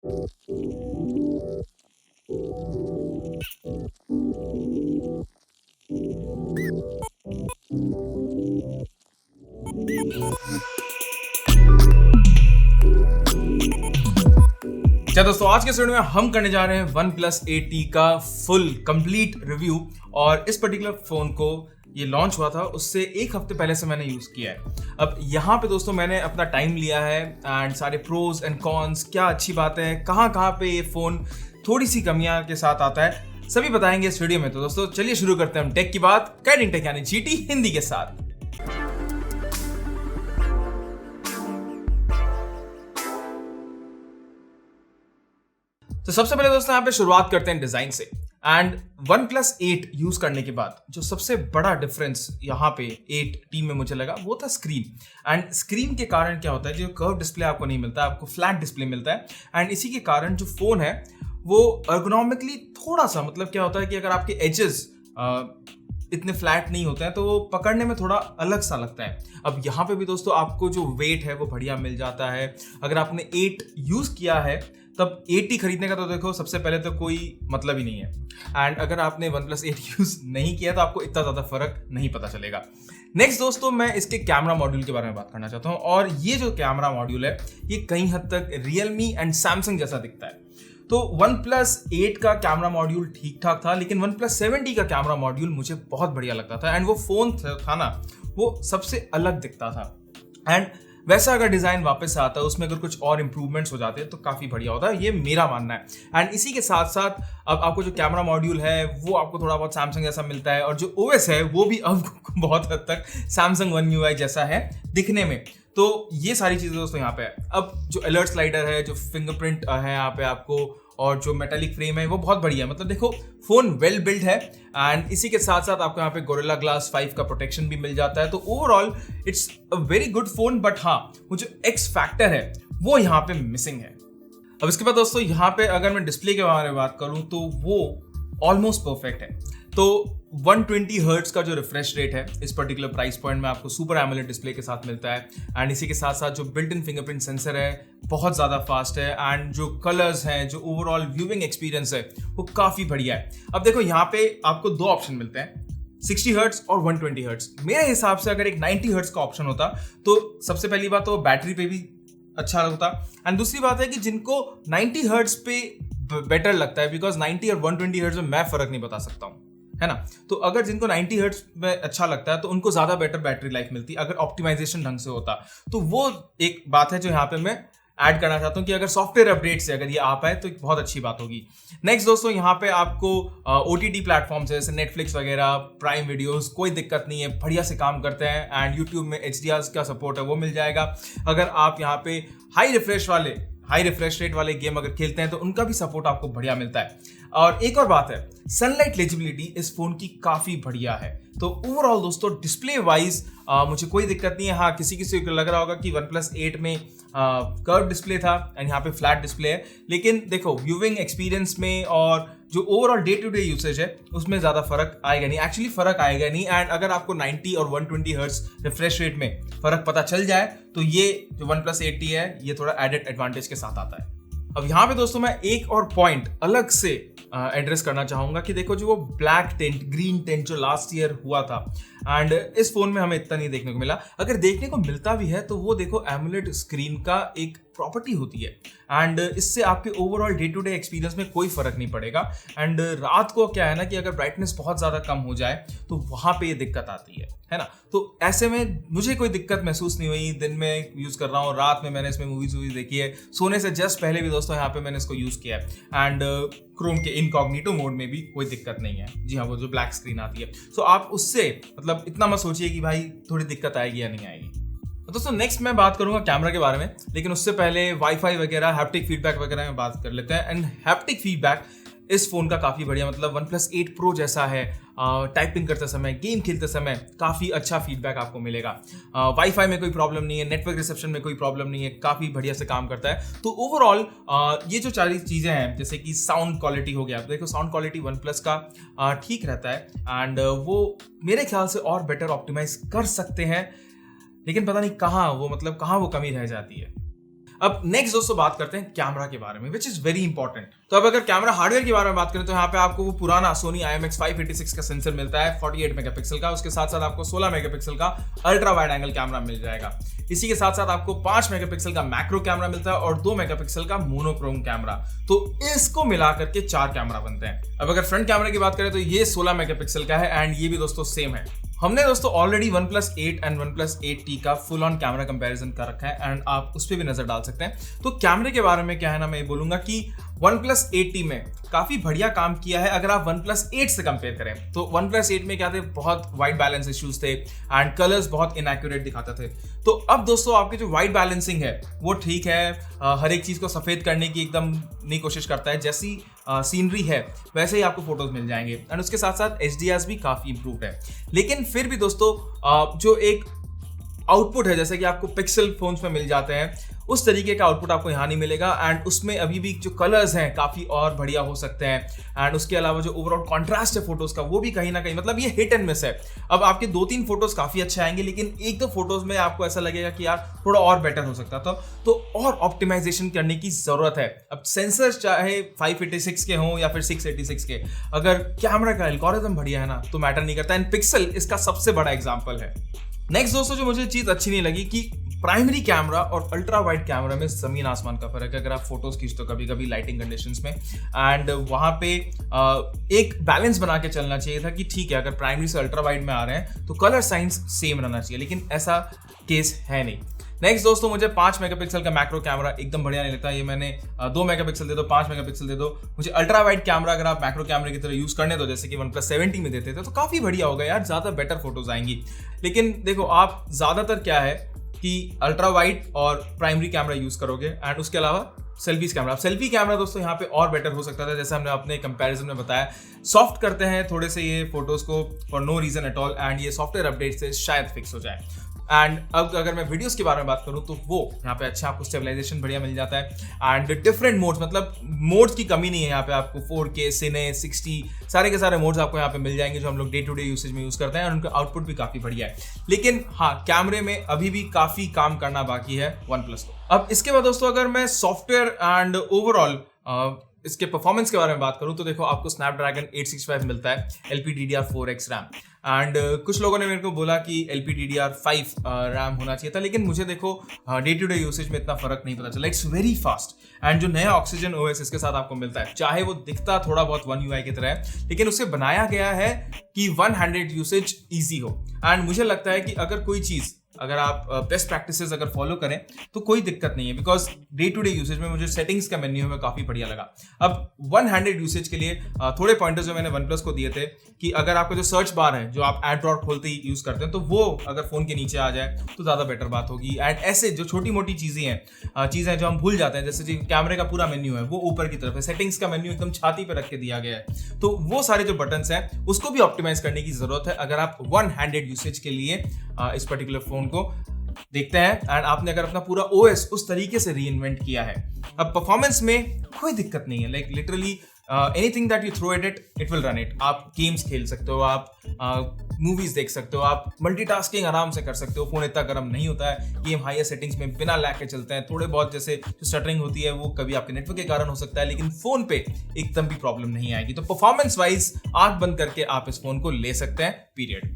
क्या दोस्तों, आज के इस वीडियो में हम करने जा रहे हैं OnePlus 8T का फुल कंप्लीट रिव्यू। और इस पर्टिकुलर फोन को ये लॉन्च हुआ था उससे एक हफ्ते पहले से मैंने यूज किया है। अब यहाँ पे दोस्तों मैंने अपना टाइम लिया है एंड सारे प्रोज एंड कॉन्स, क्या अच्छी बातें हैं, कहाँ पे ये फोन थोड़ी सी कमियां के साथ आता है, सभी बताएंगे इस वीडियो में। तो दोस्तों चलिए शुरू करते हैं हम टेक की बात गाइडिंग टेक यानी जीटी हिंदी के साथ। तो सबसे पहले दोस्तों यहाँ पे शुरुआत करते हैं डिजाइन से। एंड OnePlus 8 यूज करने के बाद जो सबसे बड़ा डिफरेंस यहाँ पे 8T में मुझे लगा वो था स्क्रीन। एंड स्क्रीन के कारण क्या होता है, जो कर्व डिस्प्ले आपको नहीं मिलता, आपको फ्लैट डिस्प्ले मिलता है। एंड इसी के कारण जो फोन है वो अर्गोनॉमिकली थोड़ा सा, मतलब क्या होता है कि अगर आपके एजेस इतने फ्लैट नहीं होते हैं तो वो पकड़ने में थोड़ा अलग सा लगता है। अब यहाँ पे भी दोस्तों आपको जो वेट है वो बढ़िया मिल जाता है। अगर आपने 8 यूज किया है तब 8T खरीदने का तो देखो सबसे पहले तो कोई मतलब ही नहीं है। एंड अगर आपने OnePlus 8 यूज नहीं किया तो आपको इतना ज्यादा फर्क नहीं पता चलेगा। नेक्स्ट दोस्तों मैं इसके कैमरा मॉड्यूल के बारे में बात करना चाहता हूँ। और ये जो कैमरा मॉड्यूल है ये कहीं हद तक Realme एंड Samsung जैसा दिखता है। तो OnePlus 8 का कैमरा मॉड्यूल ठीक ठाक था, लेकिन OnePlus 7T का कैमरा मॉड्यूल मुझे बहुत बढ़िया लगता था। एंड वो फोन था ना, वो सबसे अलग दिखता था। एंड वैसा अगर डिजाइन वापस आता है, उसमें अगर कुछ और इंप्रूवमेंट्स हो जाते हैं तो काफी बढ़िया होता है, ये मेरा मानना है। एंड इसी के साथ साथ अब आपको जो कैमरा मॉड्यूल है वो आपको थोड़ा बहुत सैमसंग जैसा मिलता है, और जो ओएस है वो भी अब बहुत हद तक सैमसंग One UI जैसा है दिखने में। तो ये सारी चीजें दोस्तों यहाँ पे है। अब जो अलर्ट स्लाइडर है, जो फिंगरप्रिंट है यहाँ पे आपको, और जो मेटालिक फ्रेम है वो बहुत बढ़िया है। मतलब देखो फोन वेल बिल्ड है। एंड इसी के साथ साथ आपको यहाँ पे गोरिल्ला ग्लास 5 का प्रोटेक्शन भी मिल जाता है। तो overall it's a very good phone. But हाँ, वो जो एक्स फैक्टर है वो यहाँ पे मिसिंग है। अब इसके बाद दोस्तों यहाँ पे अगर मैं डिस्प्ले के बारे में बात करूं तो वो ऑलमोस्ट परफेक्ट है। तो 120 हर्ट्ज का जो रिफ्रेश रेट है इस पर्टिकुलर प्राइस पॉइंट में आपको सुपर एमोलेड डिस्प्ले के साथ मिलता है। एंड इसी के साथ साथ जो बिल्ट इन फिंगरप्रिंट सेंसर है बहुत ज़्यादा फास्ट है। एंड जो कलर्स हैं, जो ओवरऑल व्यूइंग एक्सपीरियंस है वो काफ़ी बढ़िया है। अब देखो यहाँ पे आपको दो ऑप्शन मिलते हैं, 60 हर्ट्ज और 120 हर्ट्ज। मेरे हिसाब से अगर एक 90 हर्ट्ज का ऑप्शन होता तो सबसे पहली बात तो बैटरी पे भी अच्छा होता। एंड दूसरी बात है कि जिनको 90 हर्ट्ज पे बेटर लगता है, बिकॉज 90 और 120 हर्ट्ज में मैं फर्क नहीं बता सकता हूँ, है ना। तो अगर जिनको 90 हर्ट्ज में अच्छा लगता है तो उनको ज्यादा बेटर बैटरी लाइफ मिलती अगर ऑप्टिमाइजेशन ढंग से होता। तो वो एक बात है जो यहाँ पे मैं ऐड करना चाहता हूँ कि अगर सॉफ्टवेयर अपडेट से अगर ये आ पाए तो बहुत अच्छी बात होगी। नेक्स्ट दोस्तों यहाँ पे आपको OTT प्लेटफॉर्म जैसे नेटफ्लिक्स वगैरह, प्राइम वीडियोस, कोई दिक्कत नहीं है, बढ़िया से काम करते हैं। एंड यूट्यूब में HDR का सपोर्ट है वो मिल जाएगा। अगर आप यहाँ पे हाई रिफ्रेश रेट वाले गेम अगर खेलते हैं तो उनका भी सपोर्ट आपको बढ़िया मिलता है। और एक और बात है, सनलाइट लेजिबिलिटी इस फोन की काफी बढ़िया है। तो ओवरऑल दोस्तों डिस्प्ले वाइज मुझे कोई दिक्कत नहीं है। हाँ, किसी को लग रहा होगा कि OnePlus 8 में कर्व डिस्प्ले था एंड यहाँ पे फ्लैट डिस्प्ले है, लेकिन देखो व्यूइंग एक्सपीरियंस में और जो overall day to day usage है उसमें ज्यादा फर्क आएगा नहीं, एक्चुअली फर्क आएगा नहीं। एंड अगर आपको 90 और 120 हर्ट्ज रिफ्रेश रेट में फर्क पता चल जाए तो ये जो OnePlus 8T है ये थोड़ा एडेड एडवांटेज के साथ आता है। अब यहाँ पे दोस्तों मैं एक और पॉइंट अलग से एड्रेस करना चाहूंगा कि देखो जो वो ब्लैक टेंट, ग्रीन टेंट जो लास्ट ईयर हुआ था, एंड इस फोन में हमें इतना नहीं देखने को मिला। अगर देखने को मिलता भी है तो वो देखो एमोलेड स्क्रीन का एक प्रॉपर्टी होती है। एंड इससे आपके overall day to day experience में कोई फर्क नहीं पड़ेगा। एंड रात को क्या है ना कि अगर ब्राइटनेस बहुत ज्यादा कम हो जाए तो वहां पे ये दिक्कत आती है ना। तो ऐसे में मुझे कोई दिक्कत महसूस नहीं हुई। दिन में यूज कर रहा हूँ, रात में मैंने इसमें मूवीज देखी है, सोने से जस्ट पहले भी दोस्तों यहाँ पे मैंने इसको यूज किया है। एंड क्रोम के इनकॉग्निटो मोड में भी कोई दिक्कत नहीं है। जी हाँ, वो जो ब्लैक स्क्रीन आती है। सो आप उससे मतलब इतना मत सोचिए कि भाई थोड़ी दिक्कत आएगी या नहीं आएगी। तो दोस्तों नेक्स्ट मैं बात करूंगा कैमरा के बारे में, लेकिन उससे पहले वाईफाई वगैरह, हैप्टिक फीडबैक वगैरह में बात कर लेते हैं। एंड हैप्टिक फीडबैक इस फोन का काफी बढ़िया, मतलब OnePlus 8 Pro जैसा है। टाइपिंग करते समय, गेम खेलते समय काफी अच्छा फीडबैक आपको मिलेगा। वाईफाई में कोई प्रॉब्लम नहीं है, नेटवर्क रिसेप्शन में कोई प्रॉब्लम नहीं है, काफी बढ़िया से काम करता है। तो ओवरऑल ये जो सारी चीजें हैं, जैसे कि साउंड क्वालिटी हो गया, देखो साउंड क्वालिटी OnePlus का ठीक रहता है। एंड वो मेरे ख्याल से और बेटर ऑप्टिमाइज कर सकते हैं, लेकिन पता नहीं कहाँ वो कमी रह जाती है। अब नेक्स्ट दोस्तों बात करते हैं कैमरा के बारे में, विच इज वेरी इंपॉर्टेंट। तो अब अगर कैमरा हार्डवेयर के बारे में बात करें तो यहाँ पे आपको वो पुराना सोनी IMX 586 का सेंसर मिलता है 48 मेगापिक्सल का, उसके साथ साथ आपको 16 मेगापिक्सल का अल्ट्रा वाइड एंगल कैमरा मिल जाएगा। इसी के साथ साथ आपको 5 मेगापिक्सल का मैक्रो कैमरा मिलता है और 2 मेगापिक्सल का मोनोक्रोम कैमरा। तो इसको मिलाकर के 4 कैमरा बनते हैं। अब अगर फ्रंट कैमरा की बात करें तो ये 16 मेगापिक्सल का है एंड ये भी दोस्तों सेम है। हमने दोस्तों already OnePlus 8 and OnePlus 8T का फुल ऑन कैमरा कंपैरिजन कर रखा है एंड आप उस पर भी नजर डाल सकते हैं। तो कैमरे के बारे में क्या है ना, मैं ये बोलूंगा कि OnePlus 8T में काफी बढ़िया काम किया है अगर आप OnePlus 8 से कंपेयर करें। तो OnePlus 8 में क्या थे, बहुत वाइट बैलेंस इश्यूज थे एंड कलर्स बहुत इनएक्यूरेट दिखाते थे। तो अब दोस्तों आपकी जो वाइट बैलेंसिंग है वो ठीक है, हर एक चीज को सफेद करने की एकदम नई कोशिश करता है, जैसी सीनरी है वैसे ही आपको फोटोज मिल जाएंगे एंड उसके साथ साथ HDR भी काफी इंप्रूव्ड है। लेकिन फिर भी दोस्तों जो एक आउटपुट है, जैसे कि आपको पिक्सल फोन्स में मिल जाते हैं, उस तरीके का आउटपुट आपको यहाँ नहीं मिलेगा एंड उसमें अभी भी जो कलर्स हैं काफी और बढ़िया हो सकते हैं एंड उसके अलावा जो ओवरऑल कॉन्ट्रास्ट है फोटोज का वो भी कहीं ना कहीं, मतलब ये हिट एंड मिस है। अब आपके 2-3 फोटोज काफी अच्छे आएंगे लेकिन 1-2 फोटोज में आपको ऐसा लगेगा कि यार थोड़ा और बेटर हो सकता था, तो और ऑप्टिमाइजेशन करने की जरूरत है। अब सेंसर्स चाहे 586 के हों या फिर 686 के, अगर कैमरा का एल्गोरिथम बढ़िया है ना तो मैटर नहीं करता एंड पिक्सल इसका सबसे बड़ा एग्जाम्पल है। नेक्स्ट दोस्तों जो मुझे चीज अच्छी नहीं लगी कि प्राइमरी कैमरा और अल्ट्रा वाइड कैमरा में जमीन आसमान का फर्क है। अगर आप फोटोज खींचते हो कभी कभी लाइटिंग कंडीशंस में एंड वहां पे एक बैलेंस बना के चलना चाहिए था कि ठीक है अगर प्राइमरी से अल्ट्रा वाइड में आ रहे हैं तो कलर साइंस सेम रहना चाहिए, लेकिन ऐसा केस है नहीं। नेक्स्ट दोस्तों मुझे 5 मेगापिक्सल का मैक्रो कैमरा एकदम बढ़िया नहीं लगता। ये मैंने 2 मेगापिक्सल दे दो, 5 मेगापिक्सल दे दो, मुझे अल्ट्रा वाइड कैमरा अगर आप मैक्रो कैमरे की तरह यूज करने दो जैसे कि OnePlus 7T में देते थे तो काफी बढ़िया होगा यार, ज्यादा बेटर फोटोज आएंगी। लेकिन देखो आप ज्यादातर क्या है कि अल्ट्रा वाइड और प्राइमरी कैमरा यूज करोगे एंड उसके अलावा सेल्फीज कैमरा। सेल्फी कैमरा दोस्तों यहाँ पे और बेटर हो सकता था, जैसे हमने अपने कंपैरिजन में बताया। सॉफ्ट करते हैं थोड़े से ये फोटोज को for no reason at all and ये सॉफ्टवेयर अपडेट से शायद फिक्स हो जाए। एंड अब अगर मैं वीडियोस के बारे में बात करूं तो वो यहाँ पे अच्छा आपको स्टेबलाइजेशन बढ़िया मिल जाता है एंड डिफरेंट मोड्स, मतलब मोड्स की कमी नहीं है यहाँ पे। आपको 4K, सिने, 60 सारे के सारे मोड्स आपको यहाँ पे मिल जाएंगे जो हम लोग डे टू डे यूसेज में यूज करते हैं और उनका आउटपुट भी काफी बढ़िया है। लेकिन हाँ, कैमरे में अभी भी काफी काम करना बाकी है OnePlus को। अब इसके बाद दोस्तों अगर मैं सॉफ्टवेयर एंड ओवरऑल इसके परफॉर्मेंस के बारे में बात करूं तो देखो आपको Snapdragon 865 मिलता है, LPDDR4X रैम एंड कुछ लोगों ने मेरे को बोला कि LPDDR5 रैम होना चाहिए था, लेकिन मुझे देखो डे टू डे यूसेज में इतना फर्क नहीं पता चला। इट्स वेरी फास्ट एंड जो नया ऑक्सीजन OS इसके साथ आपको मिलता है, चाहे वो दिखता थोड़ा बहुत One UI की तरह है लेकिन उसे बनाया गया है कि वन हैंडेड यूसेज ईजी हो एंड मुझे लगता है कि अगर कोई चीज अगर आप बेस्ट प्रैक्टिसेस अगर फॉलो करें तो कोई दिक्कत नहीं है, because day to day usage में मुझे सेटिंग्स का मेन्यू में काफी बढ़िया लगा। अब वन हैंडेड यूसेज के लिए थोड़े पॉइंटर्स जो मैंने OnePlus को दिए थे कि अगर आपका जो सर्च बार है जो आप एड ड्रॉप खोलते ही यूज करते हैं तो वो अगर फोन के नीचे आ जाए तो ज्यादा बेटर बात होगी। एंड ऐसे जो छोटी मोटी चीजें जो हम भूल जाते हैं, जैसे जो कैमरे का पूरा मेन्यू है वो ऊपर की तरफ है, सेटिंग्स का मेन्यू एकदम छाती पे रख के दिया गया है, तो वो सारे जो बटन्स हैं उसको भी ऑप्टिमाइज करने की जरूरत है अगर आप वन हैंडेड यूसेज के लिए इस पर्टिकुलर फोन को देखते हैं एंड आपने अगर अपना पूरा OS उस तरीके से रीइन्वेंट किया है। अब परफॉर्मेंस में कोई दिक्कत नहीं है, like literally anything that you throw at it will run it. आप गेम्स खेल सकते हो, आप मूवीज देख सकते हो, आप मल्टीटास्किंग आराम से कर सकते हो। फोन इतना गर्म नहीं होता है, गेम हायर सेटिंग्स में बिना लैग के चलते हैं। थोड़े बहुत जैसे जो स्टटरिंग होती है वो कभी आपके नेटवर्क के कारण हो सकता है, लेकिन फोन पे एकदम भी प्रॉब्लम नहीं आएगी। तो परफॉर्मेंस वाइज आंख बंद करके आप इस फोन को ले सकते हैं, पीरियड।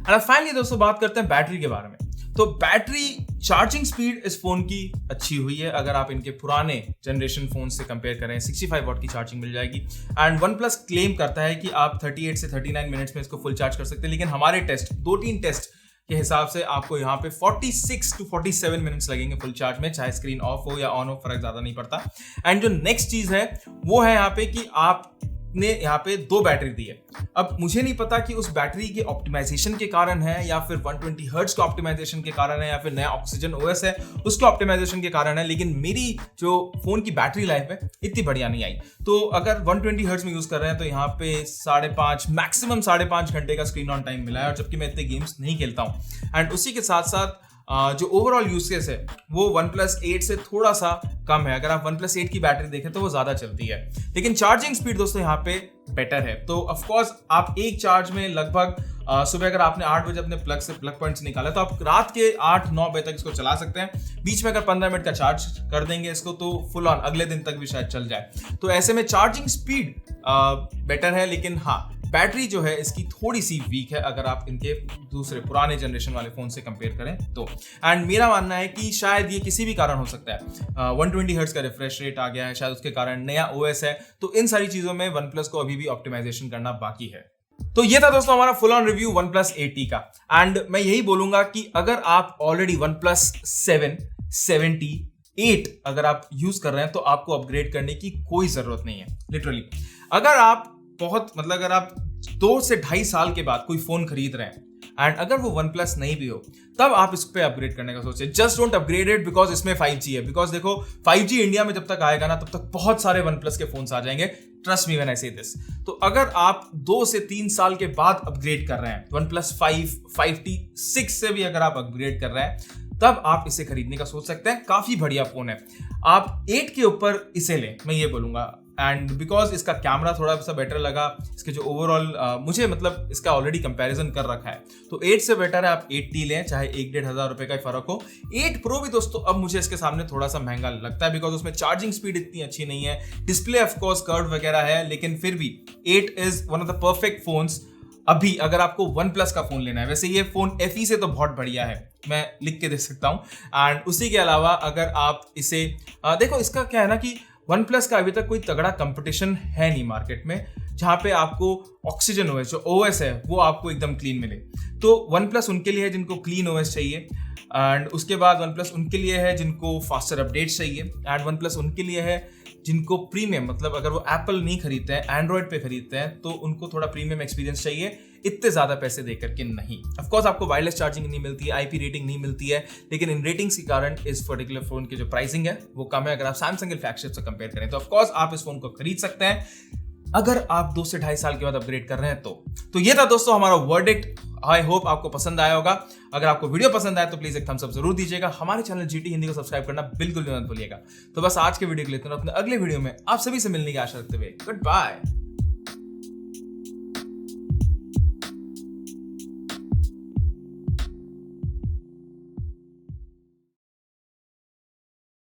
एंड फाइनली दोस्तों बात करते हैं बैटरी के बारे में। तो बैटरी चार्जिंग स्पीड इस फोन की अच्छी हुई है, अगर आप इनके पुराने जनरेशन फोन से कंपेयर करें 65 वॉट की चार्जिंग मिल जाएगी। एंड OnePlus क्लेम करता है कि आप 38 से 39 मिनट्स में इसको फुल चार्ज कर सकते हैं, लेकिन हमारे टेस्ट 2-3 टेस्ट के हिसाब से आपको यहाँ पे 46 to 47 मिनट्स लगेंगे फुल चार्ज में, चाहे स्क्रीन ऑफ हो या ऑन हो, फर्क ज्यादा नहीं पड़ता। एंड जो नेक्स्ट चीज है वो है यहाँ पे कि आप ने यहाँ पे 2 बैटरी दी है। अब मुझे नहीं पता कि उस बैटरी के ऑप्टिमाइजेशन के कारण है या फिर 120 हर्ट्ज के ऑप्टिमाइजेशन के कारण है या फिर नया ऑक्सीजन OS है उसके ऑप्टिमाइजेशन के कारण है, लेकिन मेरी जो फोन की बैटरी लाइफ है इतनी बढ़िया नहीं आई। तो अगर 120 हर्ट्ज में यूज कर रहे हैं तो यहाँ पे 5.5 मैक्सिमम 5.5 घंटे का स्क्रीन ऑन टाइम मिला है, और जबकि मैं इतने गेम्स नहीं खेलता हूँ। एंड उसी के साथ साथ जो ओवरऑल यूज केस है वो OnePlus 8 से थोड़ा सा कम है। अगर आप OnePlus 8 की बैटरी देखें तो वो ज्यादा चलती है, लेकिन चार्जिंग स्पीड दोस्तों यहाँ पे बेटर है। तो ऑफ कोर्स आप एक चार्ज में लगभग सुबह अगर आपने 8 बजे अपने प्लग पॉइंट से निकाला तो आप रात के 8-9 बजे तक इसको चला सकते हैं। बीच में अगर 15 मिनट का चार्ज कर देंगे इसको तो फुल ऑन अगले दिन तक भी शायद चल जाए। तो ऐसे में चार्जिंग स्पीड बेटर है, लेकिन हाँ बैटरी जो है इसकी थोड़ी सी वीक है अगर आप इनके दूसरे पुराने जनरेशन वाले फोन से कंपेयर करें तो। एंड मेरा मानना है कि शायद ये किसी भी कारण हो सकता है, 120 हर्ट्ज का रिफ्रेश रेट आ गया है, शायद उसके कारण नया OS है, तो इन सारी चीजों में OnePlus को अभी भी ऑप्टिमाइजेशन करना बाकी है। तो ये था दोस्तों हमारा full on review OnePlus 8T का। एंड मैं यही बोलूंगा कि अगर आप ऑलरेडी OnePlus 7, 7T, 8 अगर आप यूज कर रहे हैं तो आपको अपग्रेड करने की कोई जरूरत नहीं है लिटरली। अगर आप अगर आप 2 से 2.5 साल के बाद कोई फोन खरीद रहे हैं एंड अगर वो OnePlus नहीं भी हो तब आप इस पे अपग्रेड करने का सोचें। Just don't upgrade it because इसमें 5G है। बिकॉज देखो 5G इंडिया में जब तक आएगा ना तब तक बहुत सारे OnePlus के फोन्स आ जाएंगे, ट्रस्ट मी व्हेन आई से दिस। तो अगर आप 2 से 3 साल के बाद अपग्रेड कर रहे हैं, OnePlus 5, 5T, 6 से भी अगर आप अपग्रेड कर रहे हैं तब आप इसे खरीदने का सोच सकते हैं। काफी बढ़िया फोन है, आप 8 के ऊपर इसे लें, मैं ये बोलूंगा। एंड बिकॉज इसका कैमरा थोड़ा सा बेटर लगा, इसके जो ओवरऑल मुझे इसका ऑलरेडी कंपैरिजन कर रखा है, तो 8 से बेटर है आप 8T लें, चाहे 1-1.5 हज़ार रुपए का फर्क हो। 8 Pro भी दोस्तों अब मुझे इसके सामने थोड़ा सा महंगा लगता है बिकॉज उसमें चार्जिंग स्पीड इतनी अच्छी नहीं है, डिस्प्ले ऑफकोर्स कर्व वगैरह है, लेकिन फिर भी 8 is one of the perfect phones अभी अगर आपको OnePlus का फोन लेना है। वैसे ये फोन FE से तो बहुत बढ़िया है, मैं लिख के दे सकता हूँ। एंड उसी के अलावा अगर आप इसे देखो, इसका क्या है ना कि OnePlus का अभी तक कोई तगड़ा कंपटीशन है नहीं मार्केट में जहां पे आपको ऑक्सीजन OS जो OS है वो आपको एकदम क्लीन मिले। तो OnePlus उनके लिए है जिनको क्लीन OS चाहिए, एंड उसके बाद OnePlus उनके लिए है जिनको फास्टर अपडेट्स चाहिए, एंड OnePlus उनके लिए है जिनको प्रीमियम अगर वो एप्पल नहीं खरीदते हैं, एंड्रॉइड पे खरीदते हैं तो उनको थोड़ा प्रीमियम एक्सपीरियंस चाहिए, इतने ज्यादा पैसे देकर के नहीं। ऑफ कोर्स आपको वायरलेस चार्जिंग नहीं मिलती है, IP रेटिंग नहीं मिलती है, लेकिन इन रेटिंग्स के कारण इस पर्टिकुलर फोन की जो प्राइसिंग है वो कम है अगर आप सैमसंग के फ्लैगशिप से कंपेयर करें। तो ऑफ कोर्स आप इस फोन को खरीद सकते हैं अगर आप 2 से 2.5 साल के बाद अपग्रेड कर रहे हैं तो ये था दोस्तों हमारा वर्डिक्ट। आई होप आपको पसंद आया होगा। अगर आपको वीडियो पसंद आया तो प्लीज एक थम्स अप जरूर दीजिएगा। हमारे चैनल GT हिंदी को सब्सक्राइब करना बिल्कुल भी मत भूलिएगा। तो बस आज के वीडियो के लिए अपने अगले वीडियो में आप सभी से मिलने की आशा रखते हुए गुड बाय।